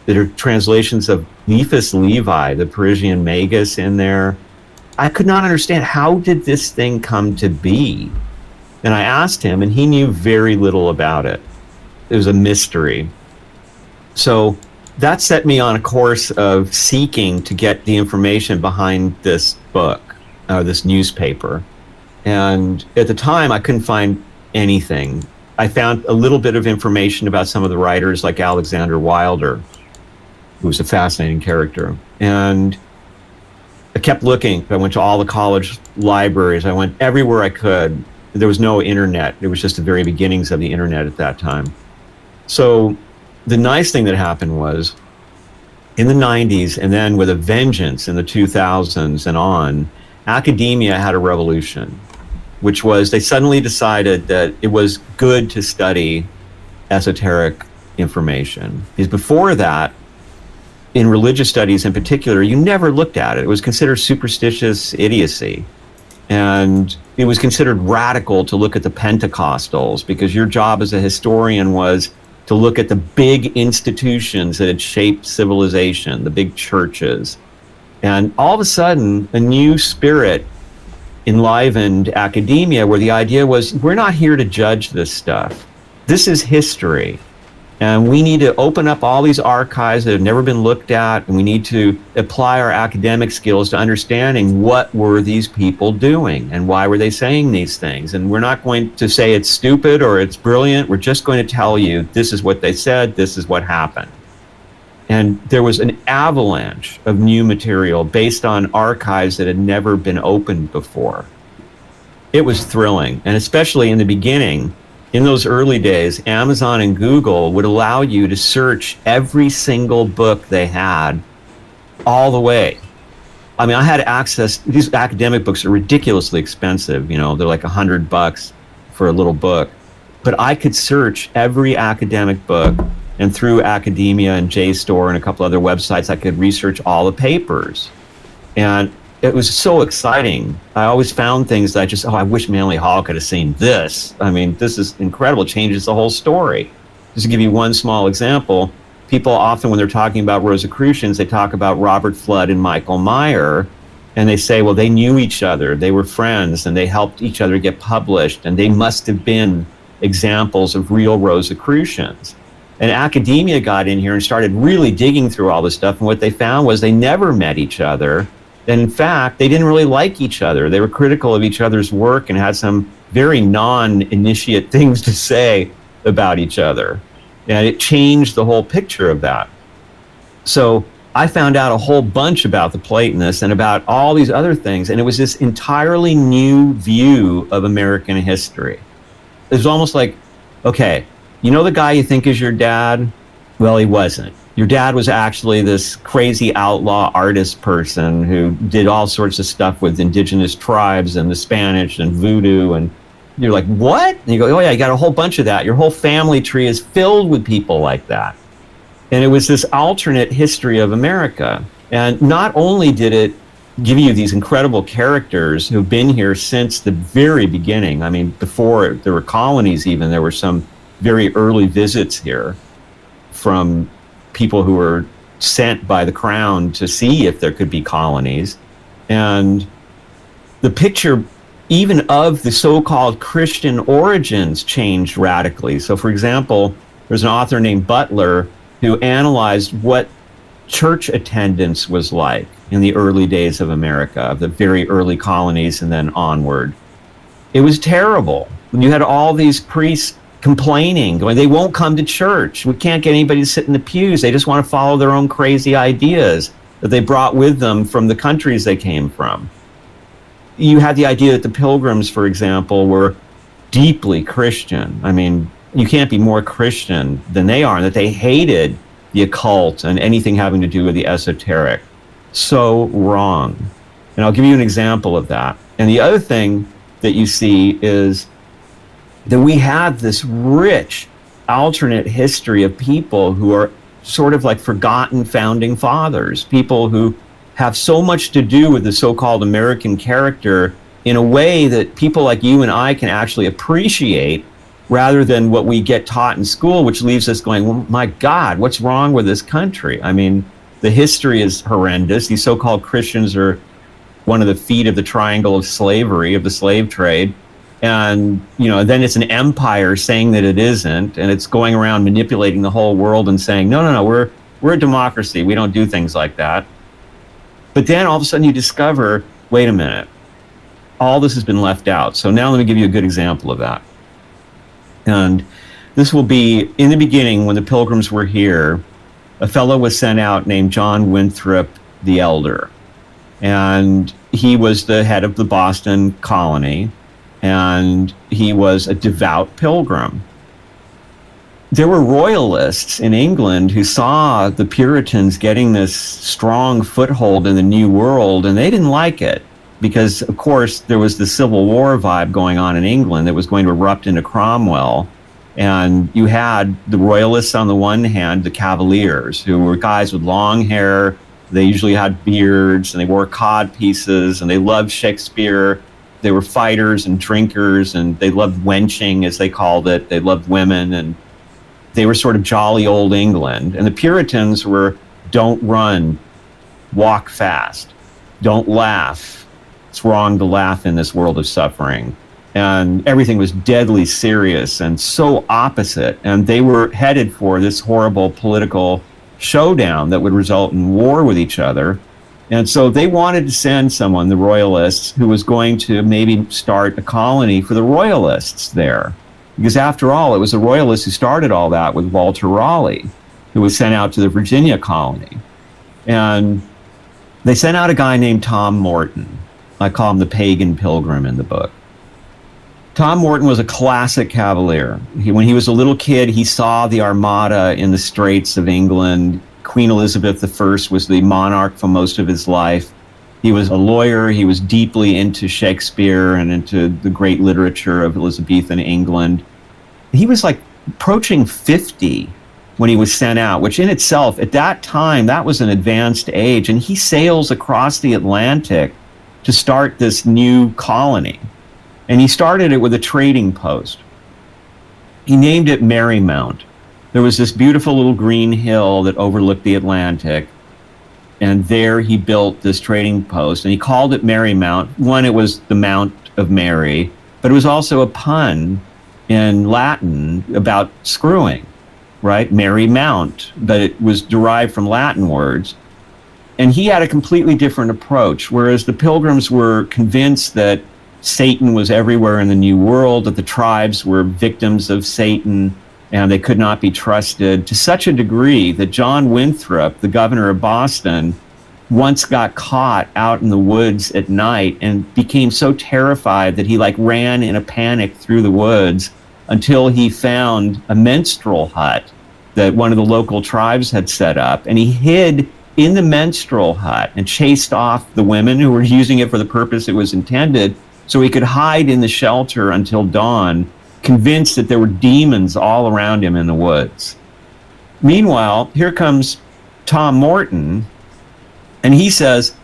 that are translations of Nephis Levi, the Parisian Magus in there. I could not understand, how did this thing come to be? And I asked him, and he knew very little about it. It was a mystery. So that set me on a course of seeking to get the information behind this book, this newspaper. And at the time, I couldn't find anything. I found a little bit of information about some of the writers, like Alexander Wilder, who was a fascinating character. And I kept looking. I went to all the college libraries. I went everywhere I could. There was no internet. It was just the very beginnings of the internet at that time. So the nice thing that happened was, in the 90s, and then with a vengeance in the 2000s and on, academia had a revolution, which was they suddenly decided that it was good to study esoteric information. Because before that, in religious studies in particular, you never looked at it. It was considered superstitious idiocy. And it was considered radical to look at the Pentecostals, because your job as a historian was to look at the big institutions that had shaped civilization, the big churches. And all of a sudden, a new spirit enlivened academia, where the idea was, we're not here to judge this stuff. This is history. And we need to open up all these archives that have never been looked at, and we need to apply our academic skills to understanding what were these people doing and why were they saying these things. And we're not going to say it's stupid or it's brilliant. We're just going to tell you, this is what they said, this is what happened. And there was an avalanche of new material based on archives that had never been opened before. It was thrilling. And especially in the beginning, in those early days, Amazon and Google would allow you to search every single book they had all the way. I mean, I had access, these academic books are ridiculously expensive, you know, they're like $100 for a little book. But I could search every academic book, and through Academia and JSTOR and a couple other websites, I could research all the papers. And it was so exciting. I always found things that I just, I wish Manly Hall could have seen this. I mean, this is incredible. It changes the whole story. Just to give you one small example, people often, when they're talking about Rosicrucians, they talk about Robert Flood and Michael Meyer, and they say, well, they knew each other, they were friends, and they helped each other get published, and they must have been examples of real Rosicrucians. And academia got in here and started really digging through all this stuff, and what they found was they never met each other. And in fact, they didn't really like each other. They were critical of each other's work and had some very non-initiate things to say about each other. And it changed the whole picture of that. So I found out a whole bunch about the Platonists and about all these other things. And it was this entirely new view of American history. It was almost like, okay, you know the guy you think is your dad? Well, he wasn't. Your dad was actually this crazy outlaw artist person who did all sorts of stuff with indigenous tribes and the Spanish and voodoo. And you're like, what? And you go, oh yeah, you got a whole bunch of that. Your whole family tree is filled with people like that. And it was this alternate history of America. And not only did it give you these incredible characters who've been here since the very beginning. I mean, before there were colonies even, there were some very early visits here from people who were sent by the crown to see if there could be colonies. And the picture even of the so-called Christian origins changed radically. So for example, there's an author named Butler who analyzed what church attendance was like in the early days of America, the very early colonies and then onward. It was terrible. You had all these priests complaining, going, they won't come to church. We can't get anybody to sit in the pews. They just want to follow their own crazy ideas that they brought with them from the countries they came from. You had the idea that the Pilgrims, for example, were deeply Christian. I mean, you can't be more Christian than they are, and that they hated the occult and anything having to do with the esoteric. So wrong. And I'll give you an example of that. And the other thing that you see is that we have this rich alternate history of people who are sort of like forgotten founding fathers, people who have so much to do with the so-called American character in a way that people like you and I can actually appreciate rather than what we get taught in school, which leaves us going, well, my God, what's wrong with this country? I mean, the history is horrendous. These so-called Christians are one of the feet of the triangle of slavery, of the slave trade. And, you know, then it's an empire saying that it isn't, and it's going around manipulating the whole world and saying, no, we're a democracy. We don't do things like that. But then all of a sudden you discover, wait a minute, all this has been left out. So now let me give you a good example of that. And this will be, in the beginning, when the Pilgrims were here, a fellow was sent out named John Winthrop the Elder. And he was the head of the Boston colony, and he was a devout pilgrim. There were royalists in England who saw the Puritans getting this strong foothold in the New World, and they didn't like it because, of course, there was the Civil War vibe going on in England that was going to erupt into Cromwell. And you had the royalists on the one hand, the Cavaliers, who were guys with long hair. They usually had beards, and they wore cod pieces, and they loved Shakespeare. They were fighters and drinkers, and they loved wenching, as they called it. They loved women, and they were sort of jolly old England. And the Puritans were, don't run, walk fast, don't laugh. It's wrong to laugh in this world of suffering. And everything was deadly serious and so opposite. And they were headed for this horrible political showdown that would result in war with each other. And so they wanted to send someone, the royalists, who was going to maybe start a colony for the royalists there. Because after all, it was the royalists who started all that with Walter Raleigh, who was sent out to the Virginia colony. And they sent out a guy named Tom Morton. I call him the Pagan Pilgrim in the book. Tom Morton was a classic Cavalier. When he was a little kid, he saw the Armada in the Straits of England. Queen Elizabeth I was the monarch for most of his life. He was a lawyer. He was deeply into Shakespeare and into the great literature of Elizabethan England. He was like approaching 50 when he was sent out, which in itself, at that time, that was an advanced age. And he sails across the Atlantic to start this new colony. And he started it with a trading post. He named it Marymount. There was this beautiful little green hill that overlooked the Atlantic. And there he built this trading post. And he called it Marymount. One, it was the Mount of Mary, but it was also a pun in Latin about screwing, right? Mary Mount, but it was derived from Latin words. And he had a completely different approach, whereas the Pilgrims were convinced that Satan was everywhere in the New World, that the tribes were victims of Satan, and they could not be trusted to such a degree that John Winthrop, the governor of Boston, once got caught out in the woods at night and became so terrified that he ran in a panic through the woods until he found a minstrel hut that one of the local tribes had set up, and he hid in the minstrel hut and chased off the women who were using it for the purpose it was intended, so he could hide in the shelter until dawn, convinced that there were demons all around him in the woods. Meanwhile, here comes Tom Morton, and he says,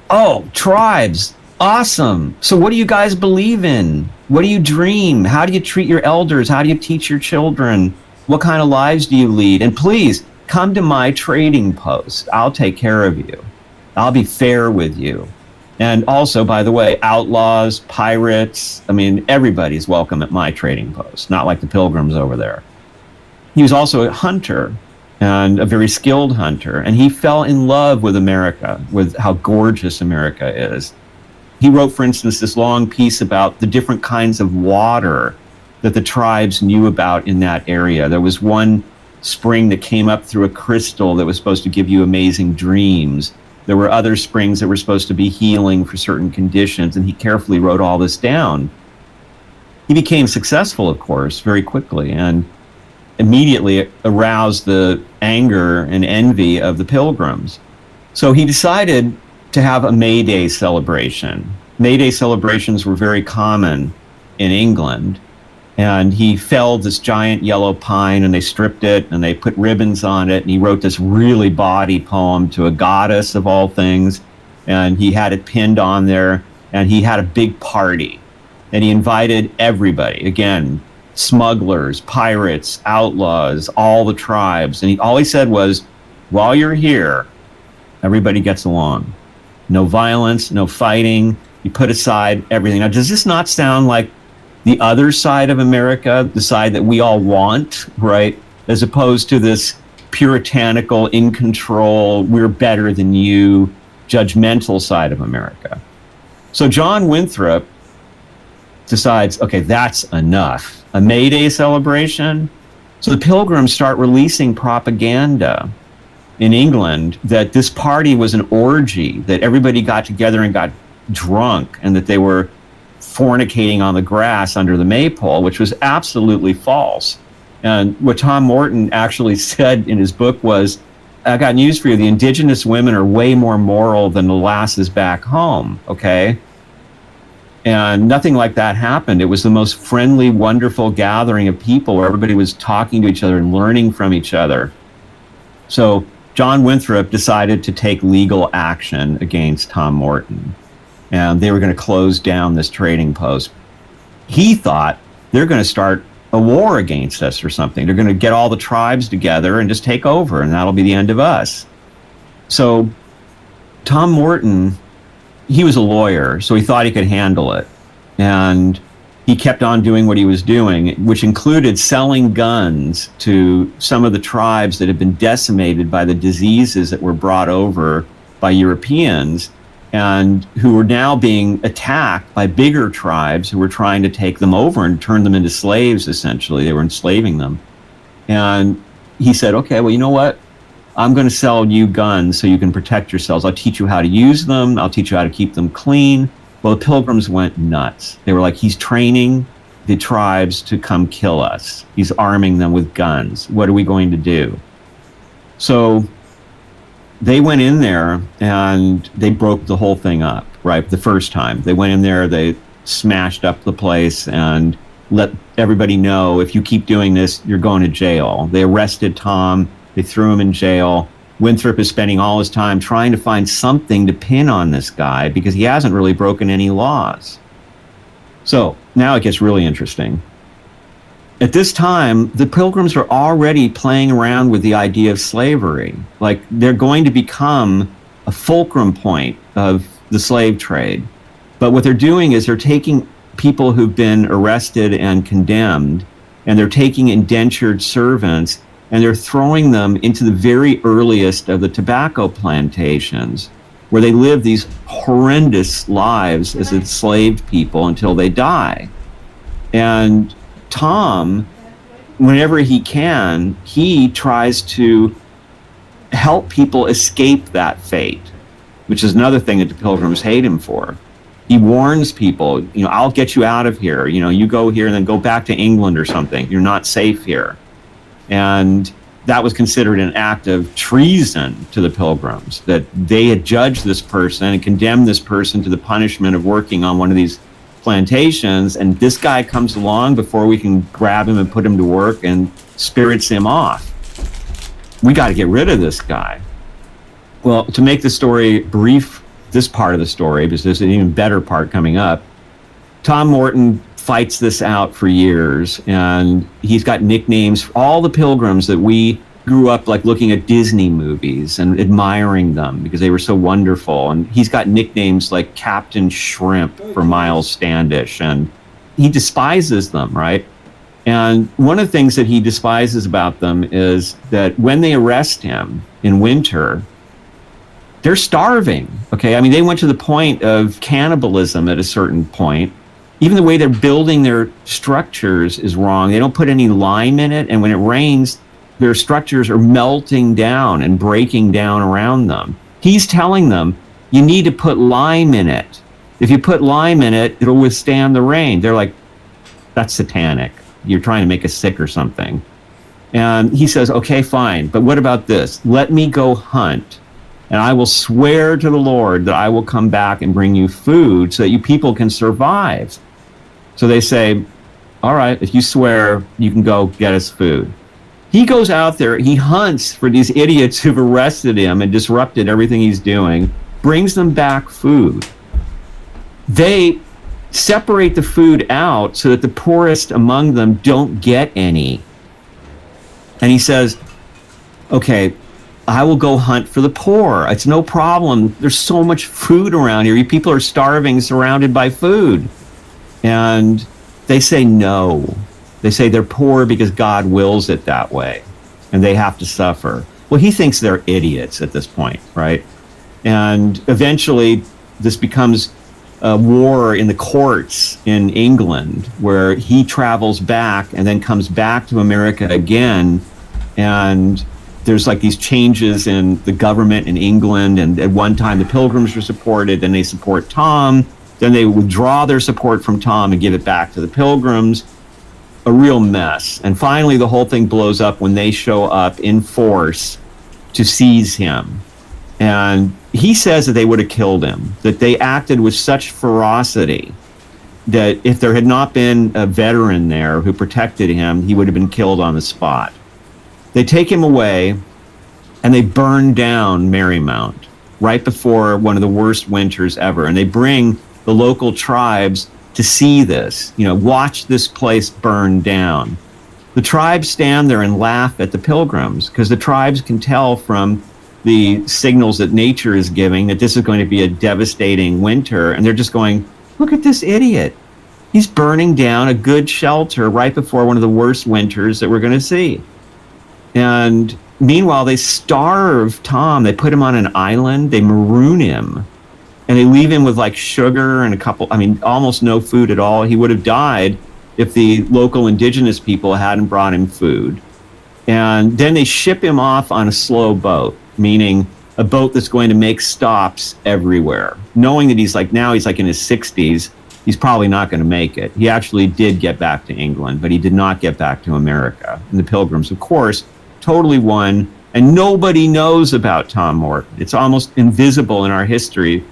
oh, tribes, awesome. So what do you guys believe in? What do you dream? How do you treat your elders? How do you teach your children? What kind of lives do you lead? And please, come to my trading post. I'll take care of you. I'll be fair with you. And also, by the way, outlaws, pirates, I mean, everybody's welcome at my trading post, not like the Pilgrims over there. He was also a hunter, and a very skilled hunter, and he fell in love with America, with how gorgeous America is. He wrote, for instance, this long piece about the different kinds of water that the tribes knew about in that area. There was one spring that came up through a crystal that was supposed to give you amazing dreams. There were other springs that were supposed to be healing for certain conditions, and he carefully wrote all this down. He became successful, of course, very quickly, and immediately aroused the anger and envy of the Pilgrims. So he decided to have a May Day celebration. May Day celebrations were very common in England, and he felled this giant yellow pine, and they stripped it, and they put ribbons on it, and he wrote this really bawdy poem to a goddess of all things, and he had it pinned on there, and he had a big party, and he invited everybody. Again, smugglers, pirates, outlaws, all the tribes. And all he said was, while you're here, everybody gets along. No violence, no fighting. You put aside everything. Now, does this not sound like the other side of America, the side that we all want, right? As opposed to this puritanical, in control, we're better than you, judgmental side of America. So John Winthrop decides, okay, that's enough. A May Day celebration? So the Pilgrims start releasing propaganda in England that this party was an orgy, that everybody got together and got drunk, and that they were fornicating on the grass under the maypole, which was absolutely false. And what Tom Morton actually said in his book was, I got news for you, the indigenous women are way more moral than the lasses back home, okay? And nothing like that happened. It was the most friendly, wonderful gathering of people where everybody was talking to each other and learning from each other. So John Winthrop decided to take legal action against Tom Morton. And they were going to close down this trading post. He thought they're going to start a war against us or something. They're going to get all the tribes together and just take over, and that'll be the end of us. So Tom Morton, he was a lawyer, so he thought he could handle it. And he kept on doing what he was doing, which included selling guns to some of the tribes that had been decimated by the diseases that were brought over by Europeans, and who were now being attacked by bigger tribes who were trying to take them over and turn them into slaves, essentially. They were enslaving them. And he said, okay, well, you know what? I'm going to sell you guns so you can protect yourselves. I'll teach you how to use them. I'll teach you how to keep them clean. Well, the Pilgrims went nuts. They were like, he's training the tribes to come kill us. He's arming them with guns. What are we going to do? So they went in there and they broke the whole thing up, right? The first time they went in there, they smashed up the place and let everybody know, if you keep doing this, you're going to jail. They arrested Tom. They threw him in jail. Winthrop is spending all his time trying to find something to pin on this guy because he hasn't really broken any laws. So now it gets really interesting. At this time, the Pilgrims are already playing around with the idea of slavery. Like, they're going to become a fulcrum point of the slave trade. But what they're doing is they're taking people who've been arrested and condemned, and they're taking indentured servants, and they're throwing them into the very earliest of the tobacco plantations, where they live these horrendous lives as enslaved people until they die. And Tom, whenever he can, he tries to help people escape that fate, which is another thing that the Pilgrims hate him for. He warns people, I'll get you out of here. You go here and then go back to England or something. You're not safe here. And that was considered an act of treason to the Pilgrims, that they had judged this person and condemned this person to the punishment of working on one of these plantations, and this guy comes along before we can grab him and put him to work and spirits him off. We got to get rid of this guy. Well, to make the story brief, this part of the story, because there's an even better part coming up, Tom Morton fights this out for years, and he's got nicknames for all the Pilgrims that we grew up like looking at Disney movies and admiring them because they were so wonderful. And he's got nicknames like Captain Shrimp for Miles Standish, and he despises them, right? And one of the things that he despises about them is that when they arrest him in winter, they're starving, okay? I mean, they went to the point of cannibalism at a certain point. Even the way they're building their structures is wrong. They don't put any lime in it, and when it rains, their structures are melting down and breaking down around them. He's telling them, you need to put lime in it. If you put lime in it, it'll withstand the rain. They're like, that's satanic. You're trying to make us sick or something. And he says, okay, fine, but what about this? Let me go hunt, and I will swear to the Lord that I will come back and bring you food so that you people can survive. So they say, all right, if you swear, you can go get us food. He goes out there, he hunts for these idiots who've arrested him and disrupted everything he's doing, brings them back food. They separate the food out so that the poorest among them don't get any. And he says, okay, I will go hunt for the poor. It's no problem. There's so much food around here. People are starving, surrounded by food. And they say no. They say they're poor because God wills it that way, and they have to suffer. Well, he thinks they're idiots at this point, right? And eventually, this becomes a war in the courts in England, where he travels back and then comes back to America again. And there's like these changes in the government in England. And at one time, the Pilgrims were supported, then they support Tom. Then they withdraw their support from Tom and give it back to the Pilgrims. A real mess. And finally, the whole thing blows up when they show up in force to seize him. And he says that they would have killed him, that they acted with such ferocity that if there had not been a veteran there who protected him, he would have been killed on the spot. They take him away and they burn down Marymount right before one of the worst winters ever. And they bring the local tribes to see this, watch this place burn down. The tribes stand there and laugh at the Pilgrims because the tribes can tell from the signals that nature is giving that this is going to be a devastating winter. And they're just going, look at this idiot. He's burning down a good shelter right before one of the worst winters that we're going to see. And meanwhile, they starve Tom. They put him on an island. They maroon him. And they leave him with like sugar and almost no food at all. He would have died if the local indigenous people hadn't brought him food. And then they ship him off on a slow boat, meaning a boat that's going to make stops everywhere. Knowing that he's like in his 60s, he's probably not going to make it. He actually did get back to England, but he did not get back to America. And the Pilgrims, of course, totally won. And nobody knows about Tom Morton. It's almost invisible in our history.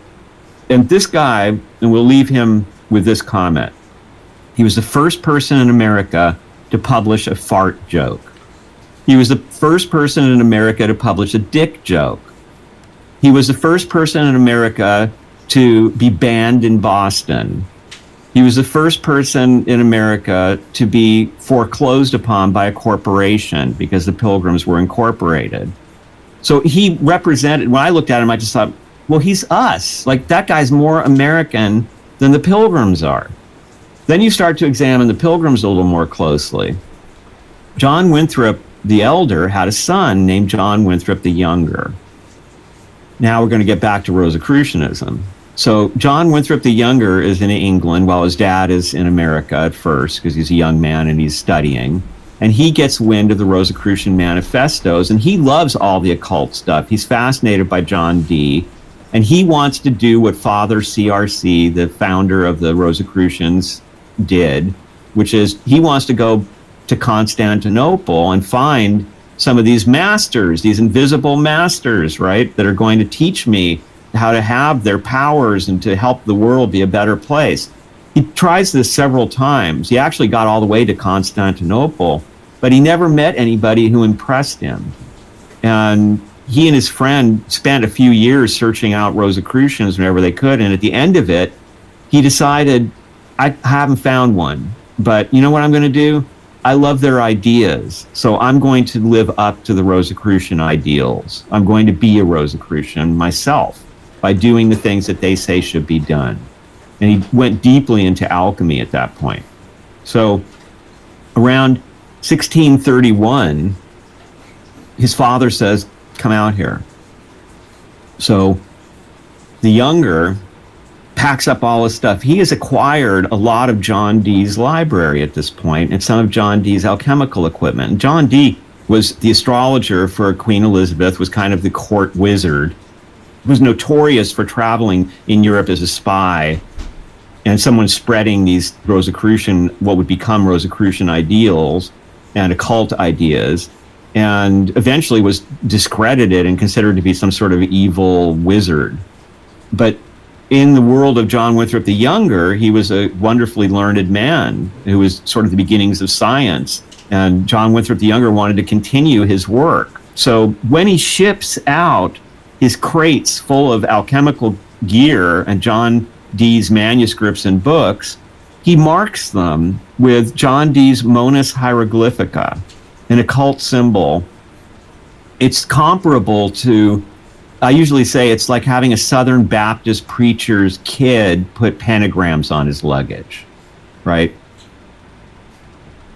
And this guy, and we'll leave him with this comment, he was the first person in America to publish a fart joke. He was the first person in America to publish a dick joke. He was the first person in America to be banned in Boston. He was the first person in America to be foreclosed upon by a corporation because the Pilgrims were incorporated. So he represented, when I looked at him, I just thought, well, he's us. Like, that guy's more American than the Pilgrims are. Then you start to examine the Pilgrims a little more closely. John Winthrop the Elder had a son named John Winthrop the Younger. Now we're going to get back to Rosicrucianism. So John Winthrop the Younger is in England while his dad is in America at first because he's a young man and he's studying. And he gets wind of the Rosicrucian manifestos and he loves all the occult stuff. He's fascinated by John Dee. And he wants to do what Father CRC, the founder of the Rosicrucians, did, which is he wants to go to Constantinople and find some of these masters, these invisible masters, right, that are going to teach me how to have their powers and to help the world be a better place. He tries this several times. He actually got all the way to Constantinople, but he never met anybody who impressed him. And he and his friend spent a few years searching out Rosicrucians whenever they could. And at the end of it, he decided, I haven't found one, but you know what I'm going to do? I love their ideas. So I'm going to live up to the Rosicrucian ideals. I'm going to be a Rosicrucian myself by doing the things that they say should be done. And he went deeply into alchemy at that point. So around 1631, his father says, come out here. So the Younger packs up all his stuff. He has acquired a lot of John Dee's library at this point and some of John Dee's alchemical equipment. And John Dee was the astrologer for Queen Elizabeth, was kind of the court wizard, was notorious for traveling in Europe as a spy and someone spreading these Rosicrucian, what would become Rosicrucian ideals and occult ideas, and eventually was discredited and considered to be some sort of evil wizard. But in the world of John Winthrop the Younger, he was a wonderfully learned man who was sort of the beginnings of science. And John Winthrop the Younger wanted to continue his work. So when he ships out his crates full of alchemical gear, and John Dee's manuscripts and books, he marks them with John Dee's Monas Hieroglyphica, an occult symbol. It's comparable to, I usually say it's like having a Southern Baptist preacher's kid put pentagrams on his luggage, right?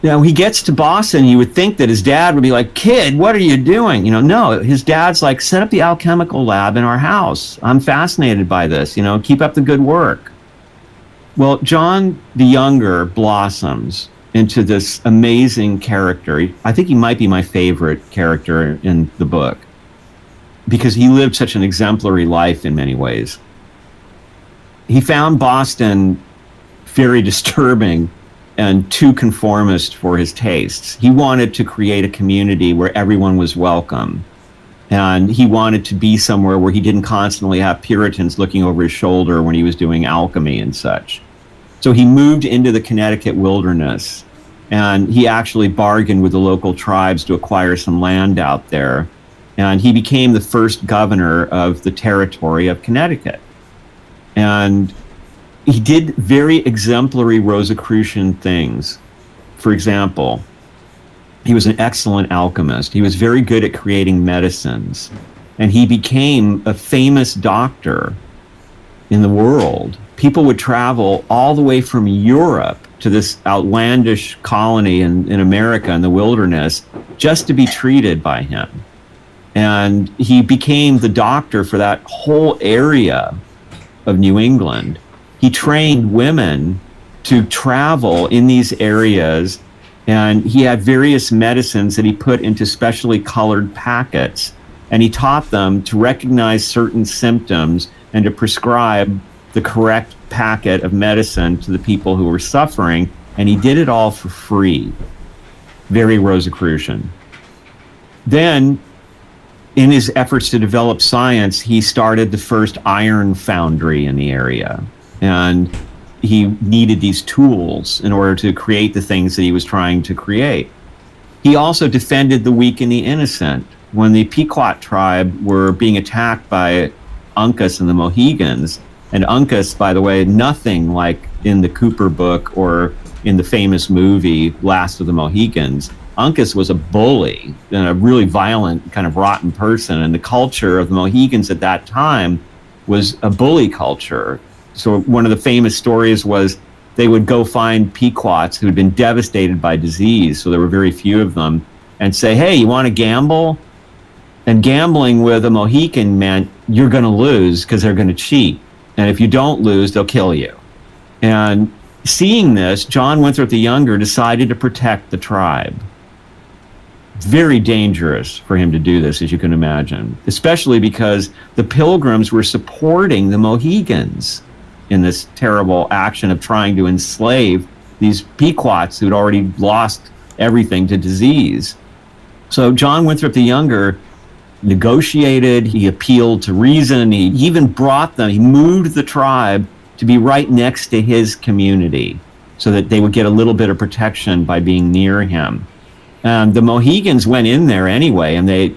Now, he gets to Boston, you would think that his dad would be like, kid, what are you doing? No, his dad's like, set up the alchemical lab in our house. I'm fascinated by this, keep up the good work. Well, John the Younger blossoms into this amazing character. I think he might be my favorite character in the book because he lived such an exemplary life in many ways. He found Boston very disturbing and too conformist for his tastes. He wanted to create a community where everyone was welcome. And he wanted to be somewhere where he didn't constantly have Puritans looking over his shoulder when he was doing alchemy and such. So he moved into the Connecticut wilderness, and he actually bargained with the local tribes to acquire some land out there. And he became the first governor of the territory of Connecticut. And he did very exemplary Rosicrucian things. For example, he was an excellent alchemist. He was very good at creating medicines. And he became a famous doctor in the world. People would travel all the way from Europe to this outlandish colony in America in the wilderness just to be treated by him. And he became the doctor for that whole area of New England. He trained women to travel in these areas, and he had various medicines that he put into specially colored packets, and he taught them to recognize certain symptoms and to prescribe the correct packet of medicine to the people who were suffering, and he did it all for free. Very Rosicrucian. Then, in his efforts to develop science, he started the first iron foundry in the area. And he needed these tools in order to create the things that he was trying to create. He also defended the weak and the innocent. When the Pequot tribe were being attacked by Uncas and the Mohegans, and Uncas, by the way, nothing like in the Cooper book or in the famous movie Last of the Mohegans. Uncas was a bully and a really violent, kind of rotten person. And the culture of the Mohegans at that time was a bully culture. So one of the famous stories was they would go find Pequots who had been devastated by disease, so there were very few of them, and say, hey, you want to gamble? And gambling with a Mohican meant you're going to lose because they're going to cheat. And if you don't lose, they'll kill you. And seeing this, John Winthrop the Younger decided to protect the tribe. Very dangerous for him to do this, as you can imagine, especially because the Pilgrims were supporting the Mohegans in this terrible action of trying to enslave these Pequots who'd already lost everything to disease. So John Winthrop the Younger negotiated, he appealed to reason, he even brought them, he moved the tribe to be right next to his community so that they would get a little bit of protection by being near him. And the Mohegans went in there anyway, and they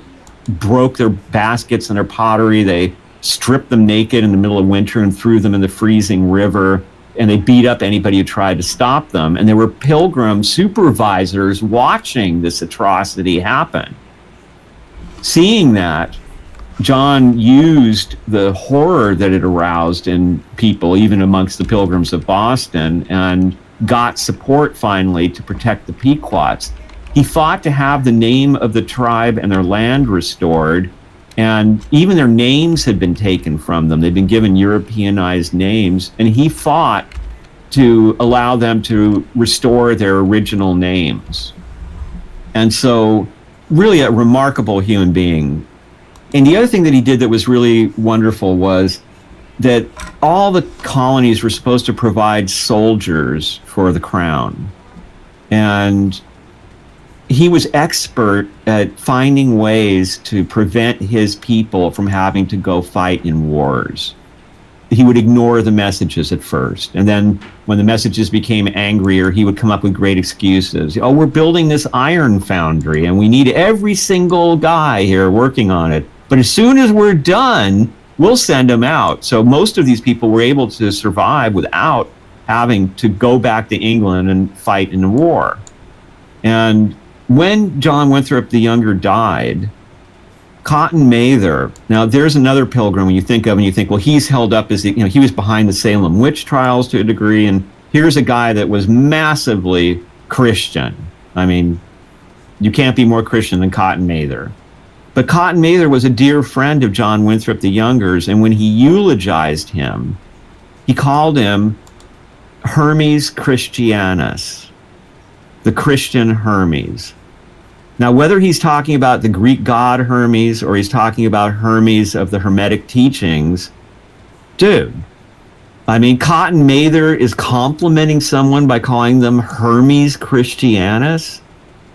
broke their baskets and their pottery, they stripped them naked in the middle of winter and threw them in the freezing river, and they beat up anybody who tried to stop them. And there were Pilgrim supervisors watching this atrocity happen. Seeing that, John used the horror that it aroused in people, even amongst the Pilgrims of Boston, and got support finally to protect the Pequots. He fought to have the name of the tribe and their land restored, and even their names had been taken from them. They'd been given Europeanized names, and he fought to allow them to restore their original names. And so, really a remarkable human being. And the other thing that he did that was really wonderful was that all the colonies were supposed to provide soldiers for the crown. And he was expert at finding ways to prevent his people from having to go fight in wars. He would ignore the messages at first. And then when the messages became angrier, he would come up with great excuses. Oh, we're building this iron foundry and we need every single guy here working on it. But as soon as we're done, we'll send them out. So most of these people were able to survive without having to go back to England and fight in the war. And when John Winthrop the Younger died, Cotton Mather, now there's another pilgrim when you think of, and you think, well, he's held up as, he was behind the Salem witch trials to a degree, and here's a guy that was massively Christian. I mean, you can't be more Christian than Cotton Mather. But Cotton Mather was a dear friend of John Winthrop the Younger's, and when he eulogized him, he called him Hermes Christianus, the Christian Hermes. Now, whether he's talking about the Greek god Hermes or he's talking about Hermes of the Hermetic teachings, dude, I mean, Cotton Mather is complimenting someone by calling them Hermes Christianus.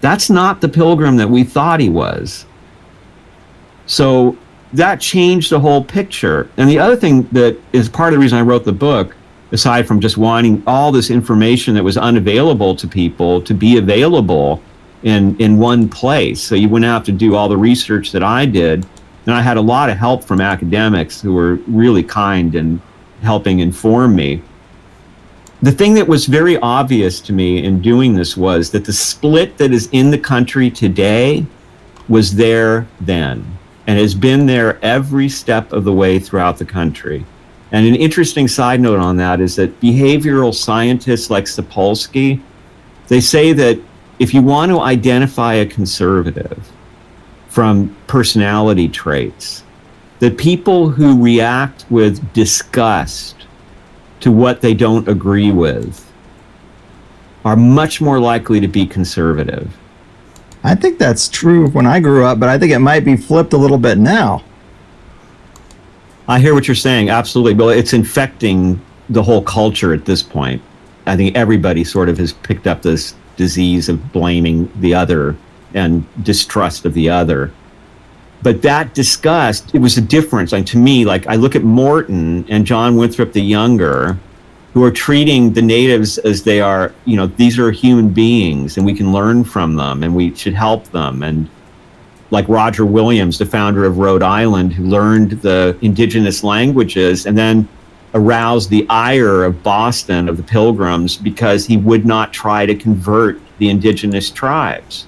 That's not the pilgrim that we thought he was. So that changed the whole picture. And the other thing that is part of the reason I wrote the book, aside from just wanting all this information that was unavailable to people to be available in one place, so you wouldn't have to do all the research that I did. And I had a lot of help from academics who were really kind and helping inform me. The thing that was very obvious to me in doing this was that the split that is in the country today was there then, and has been there every step of the way throughout the country. And an interesting side note on that is that behavioral scientists like Sapolsky, they say that if you want to identify a conservative from personality traits, that people who react with disgust to what they don't agree with are much more likely to be conservative. I think that's true when I grew up, but I think it might be flipped a little bit now. I hear what you're saying, absolutely. Well, it's infecting the whole culture at this point. I think everybody sort of has picked up this disease of blaming the other and distrust of the other. But that disgust, it was a difference. And to me, like, I look at Morton and John Winthrop the Younger, who are treating the natives as they are, these are human beings and we can learn from them and we should help them. And like Roger Williams, the founder of Rhode Island, who learned the indigenous languages and then aroused the ire of Boston, of the Pilgrims, because he would not try to convert the indigenous tribes.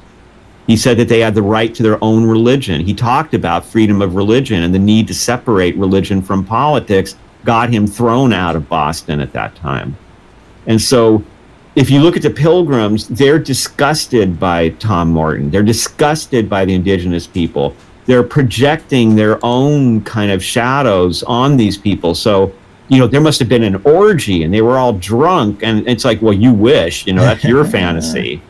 He said that they had the right to their own religion. He talked about freedom of religion, and the need to separate religion from politics got him thrown out of Boston at that time. And so if you look at the Pilgrims, they're disgusted by Tom Morton. They're disgusted by the indigenous people. They're projecting their own kind of shadows on these people. So, there must have been an orgy and they were all drunk, and it's like, well, you wish, that's your fantasy.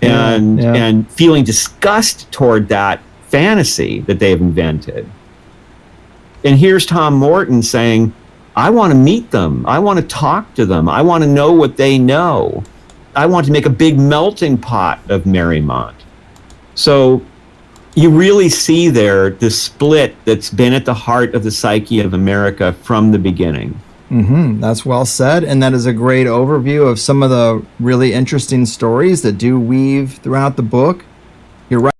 And feeling disgust toward that fantasy that they've invented. And here's Tom Morton saying, I want to meet them. I want to talk to them. I want to know what they know. I want to make a big melting pot of Marymount. So you really see there the split that's been at the heart of the psyche of America from the beginning. Mm-hmm. That's well said. And that is a great overview of some of the really interesting stories that do weave throughout the book. You're right.